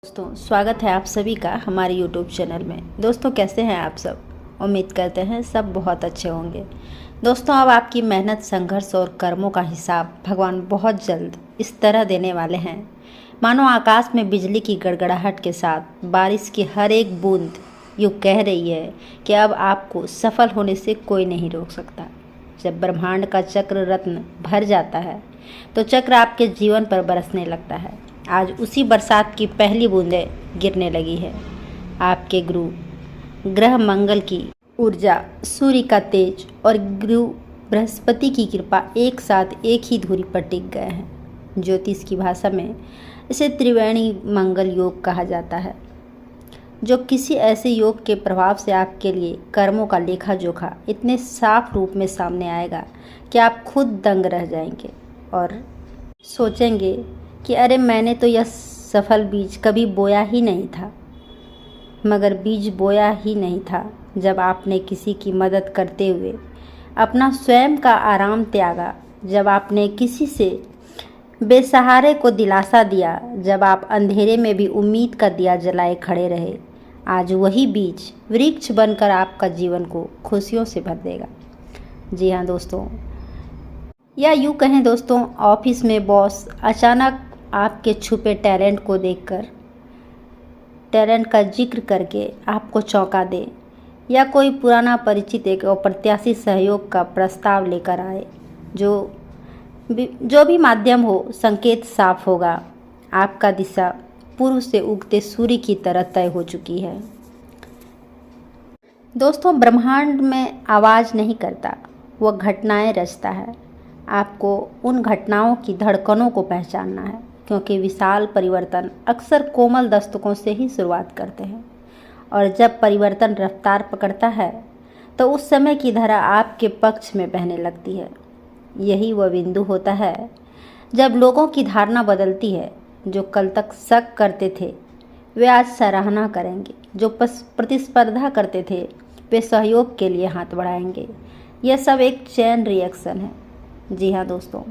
दोस्तों स्वागत है आप सभी का हमारे YouTube चैनल में। दोस्तों कैसे हैं आप सब? उम्मीद करते हैं सब बहुत अच्छे होंगे। दोस्तों अब आपकी मेहनत, संघर्ष और कर्मों का हिसाब भगवान बहुत जल्द इस तरह देने वाले हैं मानो आकाश में बिजली की गड़गड़ाहट के साथ बारिश की हर एक बूंद यूँ कह रही है कि अब आपको सफल होने से कोई नहीं रोक सकता। जब ब्रह्मांड का चक्र रत्न भर जाता है तो चक्र आपके जीवन पर बरसने लगता है। आज उसी बरसात की पहली बूंदें गिरने लगी है। आपके गुरु ग्रह मंगल की ऊर्जा, सूर्य का तेज और गुरु बृहस्पति की कृपा एक साथ एक ही धुरी पर टिक गए हैं। ज्योतिष की भाषा में इसे त्रिवेणी मंगल योग कहा जाता है, जो किसी ऐसे योग के प्रभाव से आपके लिए कर्मों का लेखा जोखा इतने साफ रूप में सामने आएगा कि आप खुद दंग रह जाएंगे और सोचेंगे कि अरे मैंने तो यह सफल बीज कभी बोया ही नहीं था। मगर बीज बोया ही नहीं था जब आपने किसी की मदद करते हुए अपना स्वयं का आराम त्यागा, जब आपने किसी से बेसहारे को दिलासा दिया, जब आप अंधेरे में भी उम्मीद का दिया जलाए खड़े रहे। आज वही बीज वृक्ष बनकर आपका जीवन को खुशियों से भर देगा। जी हाँ दोस्तों, या यूँ कहें दोस्तों, ऑफिस में बॉस अचानक आपके छुपे टैलेंट को देखकर, टैलेंट का जिक्र करके आपको चौंका दे, या कोई पुराना परिचित एक अप्रत्याशित सहयोग का प्रस्ताव लेकर आए। जो भी माध्यम हो, संकेत साफ होगा। आपका दिशा पूर्व से उगते सूर्य की तरह तय हो चुकी है। दोस्तों ब्रह्मांड में आवाज़ नहीं करता, वह घटनाएं रचता है। आपको उन घटनाओं की धड़कनों को पहचानना है, क्योंकि विशाल परिवर्तन अक्सर कोमल दस्तकों से ही शुरुआत करते हैं। और जब परिवर्तन रफ्तार पकड़ता है तो उस समय की धारा आपके पक्ष में बहने लगती है। यही वह बिंदु होता है जब लोगों की धारणा बदलती है। जो कल तक शक करते थे वे आज सराहना करेंगे, जो प्रतिस्पर्धा करते थे वे सहयोग के लिए हाथ बढ़ाएंगे। यह सब एक चेन रिएक्शन है। जी हाँ दोस्तों,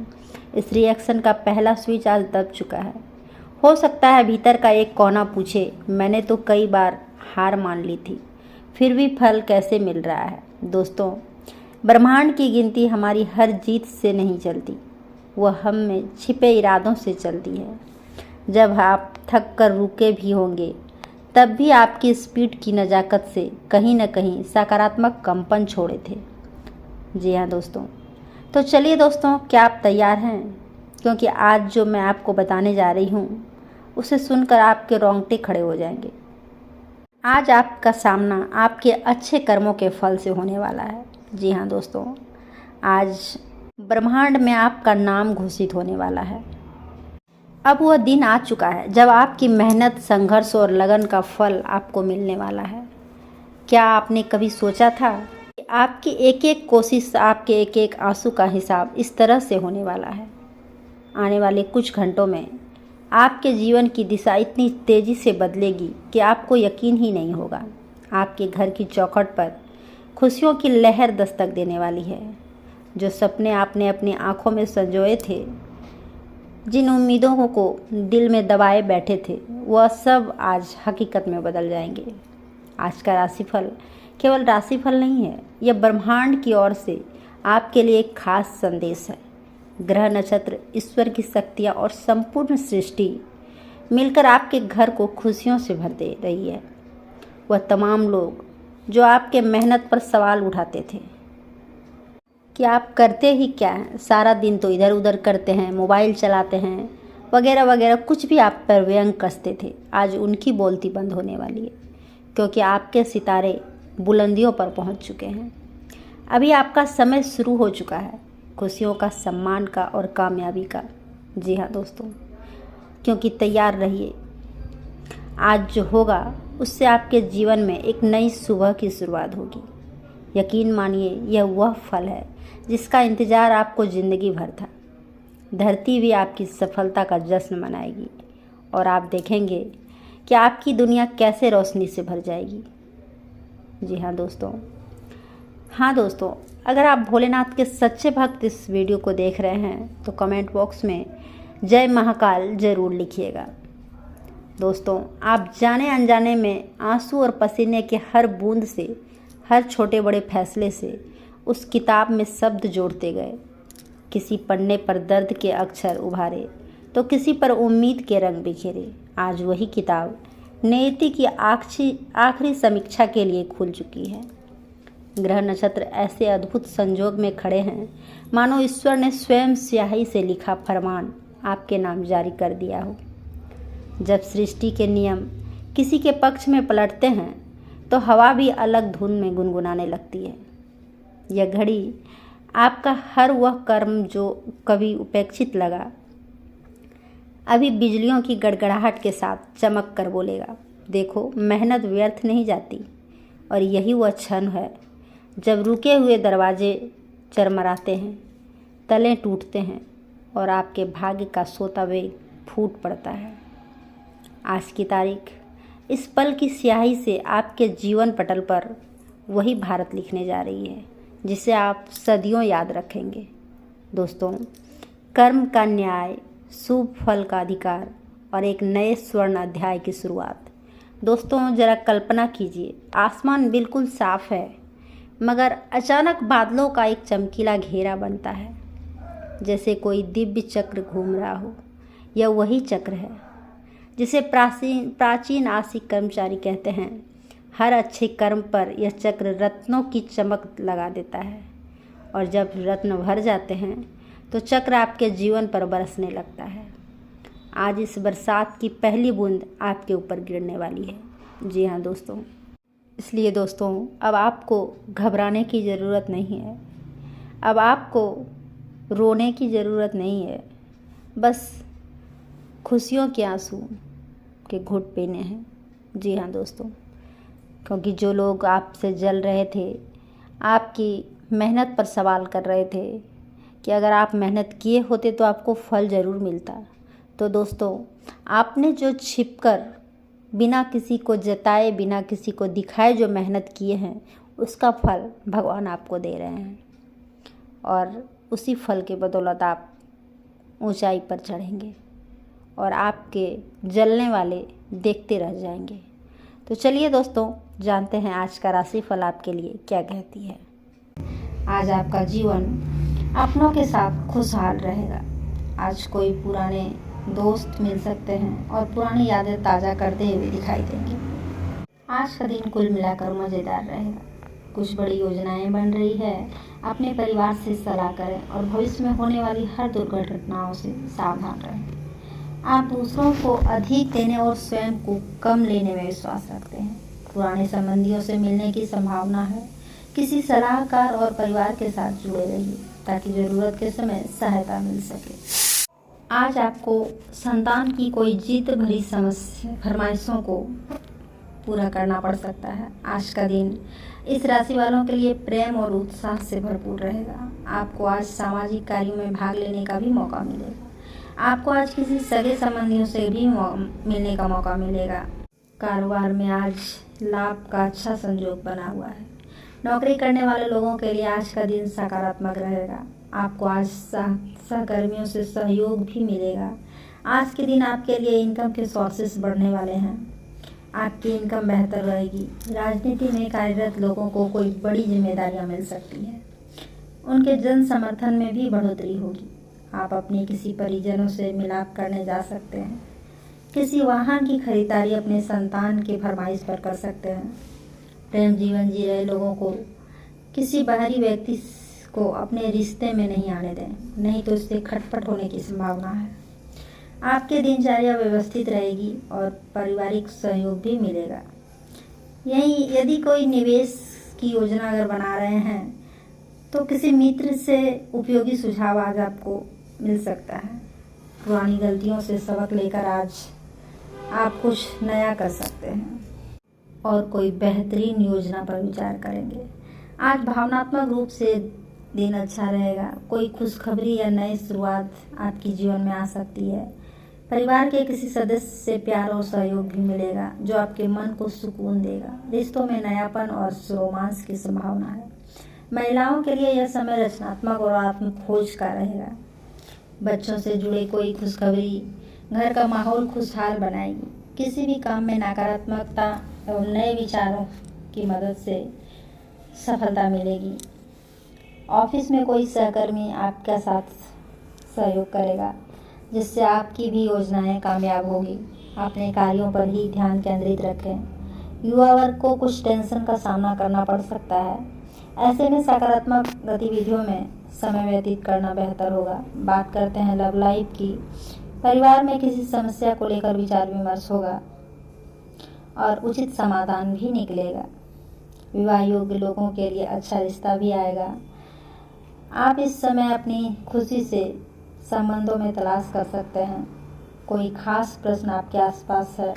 इस रिएक्शन का पहला स्विच आज दब चुका है। हो सकता है भीतर का एक कोना पूछे, मैंने तो कई बार हार मान ली थी, फिर भी फल कैसे मिल रहा है। दोस्तों ब्रह्मांड की गिनती हमारी हर जीत से नहीं चलती, वह हम में छिपे इरादों से चलती है। जब आप थक कर रुके भी होंगे तब भी आपकी स्पीड की नज़ाकत से कहीं न कहीं सकारात्मक कंपन छोड़े थे। जी हाँ दोस्तों, तो चलिए दोस्तों, क्या आप तैयार हैं? क्योंकि आज जो मैं आपको बताने जा रही हूँ उसे सुनकर आपके रोंगटे खड़े हो जाएंगे। आज आपका सामना आपके अच्छे कर्मों के फल से होने वाला है। जी हाँ दोस्तों, आज ब्रह्मांड में आपका नाम घोषित होने वाला है। अब वह दिन आ चुका है जब आपकी मेहनत, संघर्ष और लगन का फल आपको मिलने वाला है। क्या आपने कभी सोचा था कि आपकी एक एक कोशिश, आपके एक एक आंसू का हिसाब इस तरह से होने वाला है? आने वाले कुछ घंटों में आपके जीवन की दिशा इतनी तेज़ी से बदलेगी कि आपको यकीन ही नहीं होगा। आपके घर की चौखट पर खुशियों की लहर दस्तक देने वाली है। जो सपने आपने अपनी आंखों में संजोए थे, जिन उम्मीदों को दिल में दबाए बैठे थे, वह सब आज हकीकत में बदल जाएंगे। आज का राशिफल केवल राशिफल नहीं है, यह ब्रह्मांड की ओर से आपके लिए एक खास संदेश है। ग्रह, नक्षत्र, ईश्वर की शक्तियाँ और संपूर्ण सृष्टि मिलकर आपके घर को खुशियों से भर दे रही है। वह तमाम लोग जो आपके मेहनत पर सवाल उठाते थे कि आप करते ही क्या हैं, सारा दिन तो इधर उधर करते हैं, मोबाइल चलाते हैं, वगैरह वगैरह, कुछ भी आप पर व्यंग कसते थे, आज उनकी बोलती बंद होने वाली है। क्योंकि आपके सितारे बुलंदियों पर पहुंच चुके हैं। अभी आपका समय शुरू हो चुका है, खुशियों का, सम्मान का और कामयाबी का। जी हाँ दोस्तों, क्योंकि तैयार रहिए। आज जो होगा उससे आपके जीवन में एक नई सुबह की शुरुआत होगी। यकीन मानिए, यह वह फल है जिसका इंतज़ार आपको ज़िंदगी भर था। धरती भी आपकी सफलता का जश्न मनाएगी और आप देखेंगे कि आपकी दुनिया कैसे रोशनी से भर जाएगी। जी हाँ दोस्तों, अगर आप भोलेनाथ के सच्चे भक्त इस वीडियो को देख रहे हैं तो कमेंट बॉक्स में जय महाकाल ज़रूर लिखिएगा। दोस्तों, आप जाने अनजाने में आंसू और पसीने के हर बूंद से, हर छोटे बड़े फैसले से उस किताब में शब्द जोड़ते गए। किसी पन्ने पर दर्द के अक्षर उभारे तो किसी पर उम्मीद के रंग बिखेरे। आज वही किताब नियति की आखिरी समीक्षा के लिए खुल चुकी है। ग्रह नक्षत्र ऐसे अद्भुत संजोग में खड़े हैं मानो ईश्वर ने स्वयं स्याही से लिखा फरमान आपके नाम जारी कर दिया हो। जब सृष्टि के नियम किसी के पक्ष में पलटते हैं तो हवा भी अलग धुन में गुनगुनाने लगती है। यह घड़ी आपका हर वह कर्म जो कभी उपेक्षित लगा, अभी बिजलियों की गड़गड़ाहट के साथ चमक कर बोलेगा, देखो मेहनत व्यर्थ नहीं जाती। और यही वह क्षण है जब रुके हुए दरवाजे चरमराते हैं, तले टूटते हैं और आपके भाग्य का सोता वेग फूट पड़ता है। आज की तारीख इस पल की स्याही से आपके जीवन पटल पर वही भारत लिखने जा रही है जिसे आप सदियों याद रखेंगे। दोस्तों, कर्म का न्याय, शुभ फल का अधिकार और एक नए स्वर्ण अध्याय की शुरुआत। दोस्तों, जरा कल्पना कीजिए, आसमान बिल्कुल साफ है मगर अचानक बादलों का एक चमकीला घेरा बनता है, जैसे कोई दिव्य चक्र घूम रहा हो। यह वही चक्र है जिसे प्राचीन आशिक कर्मचारी कहते हैं। हर अच्छे कर्म पर यह चक्र रत्नों की चमक लगा देता है और जब रत्न भर जाते हैं तो चक्र आपके जीवन पर बरसने लगता है। आज इस बरसात की पहली बूंद आपके ऊपर गिरने वाली है। जी हाँ दोस्तों, इसलिए दोस्तों अब आपको घबराने की ज़रूरत नहीं है, अब आपको रोने की ज़रूरत नहीं है, बस खुशियों के आंसू के घुट पीने हैं। जी हाँ दोस्तों, क्योंकि जो लोग आपसे जल रहे थे, आपकी मेहनत पर सवाल कर रहे थे कि अगर आप मेहनत किए होते तो आपको फल ज़रूर मिलता, तो दोस्तों आपने जो छिपकर बिना किसी को जताए, बिना किसी को दिखाए जो मेहनत किए हैं, उसका फल भगवान आपको दे रहे हैं और उसी फल के बदौलत आप ऊंचाई पर चढ़ेंगे और आपके जलने वाले देखते रह जाएंगे। तो चलिए दोस्तों, जानते हैं आज का राशिफल आपके लिए क्या कहती है। आज आपका जीवन अपनों के साथ खुशहाल रहेगा। आज कोई पुराने दोस्त मिल सकते हैं और पुरानी यादें ताज़ा करते हुए दिखाई देंगे। आज का दिन कुल मिलाकर मज़ेदार रहेगा। कुछ बड़ी योजनाएं बन रही है। अपने परिवार से सलाह करें और भविष्य में होने वाली हर दुर्घटनाओं से सावधान रहें। आप दूसरों को अधिक देने और स्वयं को कम लेने में विश्वास रखते हैं। पुराने संबंधियों से मिलने की संभावना है। किसी सलाहकार और परिवार के साथ जुड़े रहिए ताकि ज़रूरत के समय सहायता मिल सके। आज आपको संतान की कोई जिद भरी फरमाइशों को पूरा करना पड़ सकता है। आज का दिन इस राशि वालों के लिए प्रेम और उत्साह से भरपूर रहेगा। आपको आज सामाजिक कार्यों में भाग लेने का भी मौका मिलेगा। आपको आज किसी सगे संबंधियों से भी मिलने का मौका मिलेगा। कारोबार में आज लाभ का अच्छा संयोग बना हुआ है। नौकरी करने वाले लोगों के लिए आज का दिन सकारात्मक रहेगा। आपको आज सहकर्मियों से सहयोग भी मिलेगा। आज के दिन आपके लिए इनकम के सोर्सेस बढ़ने वाले हैं। आपकी इनकम बेहतर रहेगी। राजनीति में कार्यरत लोगों को कोई बड़ी जिम्मेदारियां मिल सकती हैं। उनके जन समर्थन में भी बढ़ोतरी होगी। आप अपने किसी परिजनों से मिलाप करने जा सकते हैं। किसी वाहन की खरीदारी अपने संतान के फरमाइश पर कर सकते हैं। प्रेम जीवन जी रहे लोगों को किसी बाहरी व्यक्ति को अपने रिश्ते में नहीं आने दें, नहीं तो इससे खटपट होने की संभावना है। आपकी दिनचर्या व्यवस्थित रहेगी और पारिवारिक सहयोग भी मिलेगा। यही यदि कोई निवेश की योजना अगर बना रहे हैं तो किसी मित्र से उपयोगी सुझाव आज आपको मिल सकता है। पुरानी गलतियों से सबक लेकर आज आप कुछ नया कर सकते हैं और कोई बेहतरीन योजना पर विचार करेंगे। आज भावनात्मक रूप से दिन अच्छा रहेगा। कोई खुशखबरी या नई शुरुआत आपके जीवन में आ सकती है। परिवार के किसी सदस्य से प्यार और सहयोग भी मिलेगा जो आपके मन को सुकून देगा। रिश्तों में नयापन और रोमांस की संभावना है। महिलाओं के लिए यह समय रचनात्मक और आत्म खोज का रहेगा। बच्चों से जुड़े कोई खुशखबरी घर का माहौल खुशहाल बनाएगी। किसी भी काम में नकारात्मकता और नए विचारों की मदद से सफलता मिलेगी। ऑफिस में कोई सहकर्मी आपका साथ सहयोग करेगा, जिससे आपकी भी योजनाएं कामयाब होगी। अपने कार्यों पर ही ध्यान केंद्रित रखें। युवा वर्ग को कुछ टेंशन का सामना करना पड़ सकता है। ऐसे में सकारात्मक गतिविधियों में समय व्यतीत करना बेहतर होगा। बात करते हैं लव लाइफ की। परिवार में किसी समस्या को लेकर विचार विमर्श होगा और उचित समाधान भी निकलेगा। विवाह योग्य लोगों के लिए अच्छा रिश्ता भी आएगा। आप इस समय अपनी खुशी से संबंधों में तलाश कर सकते हैं। कोई खास प्रश्न आपके आसपास है,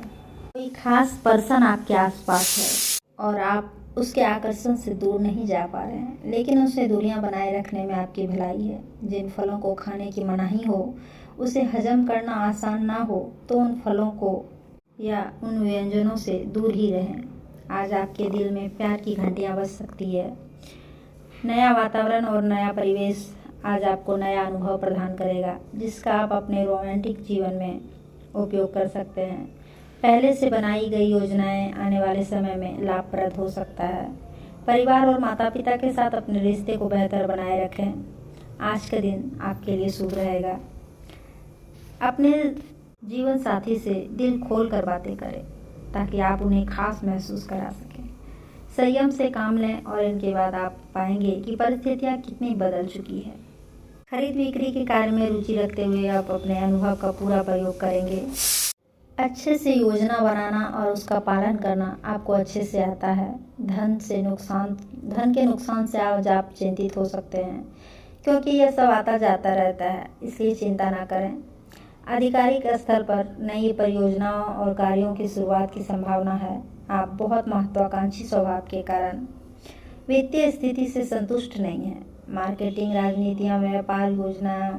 कोई खास पर्सन आपके आसपास है और आप उसके आकर्षण से दूर नहीं जा पा रहे हैं, लेकिन उससे दूरियां बनाए रखने में आपकी भलाई है। जिन फलों को खाने की मनाही हो, उसे हजम करना आसान ना हो, तो उन फलों को या उन व्यंजनों से दूर ही रहें। आज आपके दिल में प्यार की घंटियां बज सकती है। नया वातावरण और नया परिवेश आज आपको नया अनुभव प्रदान करेगा, जिसका आप अपने रोमांटिक जीवन में उपयोग कर सकते हैं। पहले से बनाई गई योजनाएं आने वाले समय में लाभप्रद हो सकता है। परिवार और माता पिता के साथ अपने रिश्ते को बेहतर बनाए रखें। आज का दिन आपके लिए शुभ रहेगा। अपने जीवन साथी से दिल खोल कर बातें करें, ताकि आप उन्हें खास महसूस करा सकें। संयम से काम लें और इनके बाद आप पाएंगे कि परिस्थितियाँ कितनी बदल चुकी है। खरीद बिक्री के कार्य में रुचि रखते हुए आप अपने अनुभव का पूरा प्रयोग करेंगे। अच्छे से योजना बनाना और उसका पालन करना आपको अच्छे से आता है। धन के नुकसान से आज आप चिंतित हो सकते हैं, क्योंकि यह सब आता जाता रहता है, इसलिए चिंता ना करें। आधिकारिक स्तर पर नई परियोजनाओं और कार्यों की शुरुआत की संभावना है। आप बहुत महत्वाकांक्षी स्वभाव के कारण वित्तीय स्थिति से संतुष्ट नहीं हैं। मार्केटिंग, राजनीतियाँ, व्यापार योजनाओं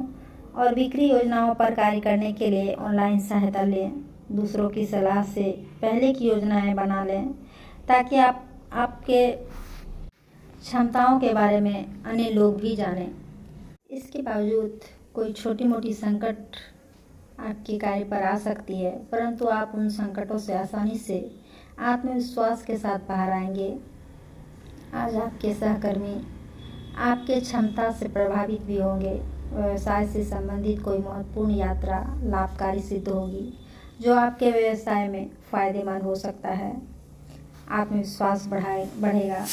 और बिक्री योजनाओं पर कार्य करने के लिए ऑनलाइन सहायता लें। दूसरों की सलाह से पहले की योजनाएं बना लें, ताकि आपके क्षमताओं के बारे में अन्य लोग भी जानें। इसके बावजूद कोई छोटी मोटी संकट आपके कार्य पर आ सकती है, परंतु आप उन संकटों से आसानी से आत्मविश्वास के साथ बाहर आएंगे। आज आपके सहकर्मी आपके क्षमता से प्रभावित भी होंगे। व्यवसाय से संबंधित कोई महत्वपूर्ण यात्रा लाभकारी सिद्ध होगी, जो आपके व्यवसाय में फायदेमंद हो सकता है। आत्मविश्वास बढ़ेगा।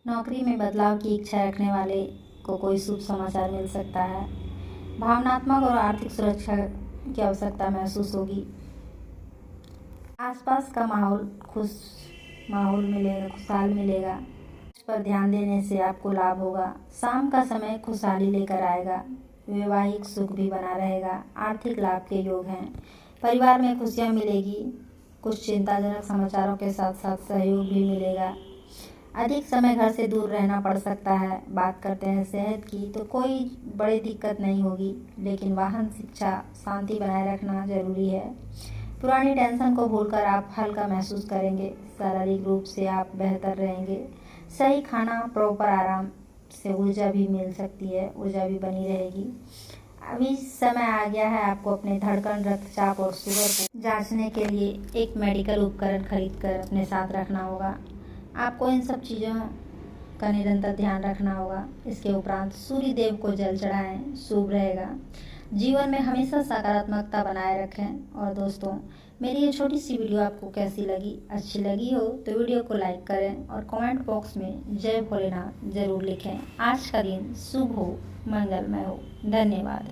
नौकरी में बदलाव की इच्छा रखने वाले को कोई शुभ समाचार मिल सकता है। भावनात्मक और आर्थिक सुरक्षा की आवश्यकता महसूस होगी। आसपास का खुशहाल मिलेगा। इस पर ध्यान देने से आपको लाभ होगा। शाम का समय खुशहाली लेकर आएगा। वैवाहिक सुख भी बना रहेगा। आर्थिक लाभ के योग हैं। परिवार में खुशियां मिलेगी। कुछ चिंताजनक समाचारों के साथ साथ सहयोग भी मिलेगा। अधिक समय घर से दूर रहना पड़ सकता है। बात करते हैं सेहत की, तो कोई बड़ी दिक्कत नहीं होगी, लेकिन वाहन, शिक्षा, शांति बनाए रखना जरूरी है। पुरानी टेंशन को भूलकर आप हल्का महसूस करेंगे। शारीरिक रूप से आप बेहतर रहेंगे। सही खाना, प्रॉपर आराम से ऊर्जा भी मिल सकती है, ऊर्जा भी बनी रहेगी। अभी समय आ गया है आपको अपने धड़कन, रक्तचाप और शुगर को जांचने के लिए एक मेडिकल उपकरण खरीद कर अपने साथ रखना होगा। आपको इन सब चीज़ों का निरंतर ध्यान रखना होगा। इसके उपरांत सूर्य देव को जल चढ़ाएं, शुभ रहेगा। जीवन में हमेशा सकारात्मकता बनाए रखें। और दोस्तों, मेरी ये छोटी सी वीडियो आपको कैसी लगी? अच्छी लगी हो तो वीडियो को लाइक करें और कमेंट बॉक्स में जय भोलेनाथ जरूर लिखें। आज का दिन शुभ हो, मंगलमय हो। धन्यवाद।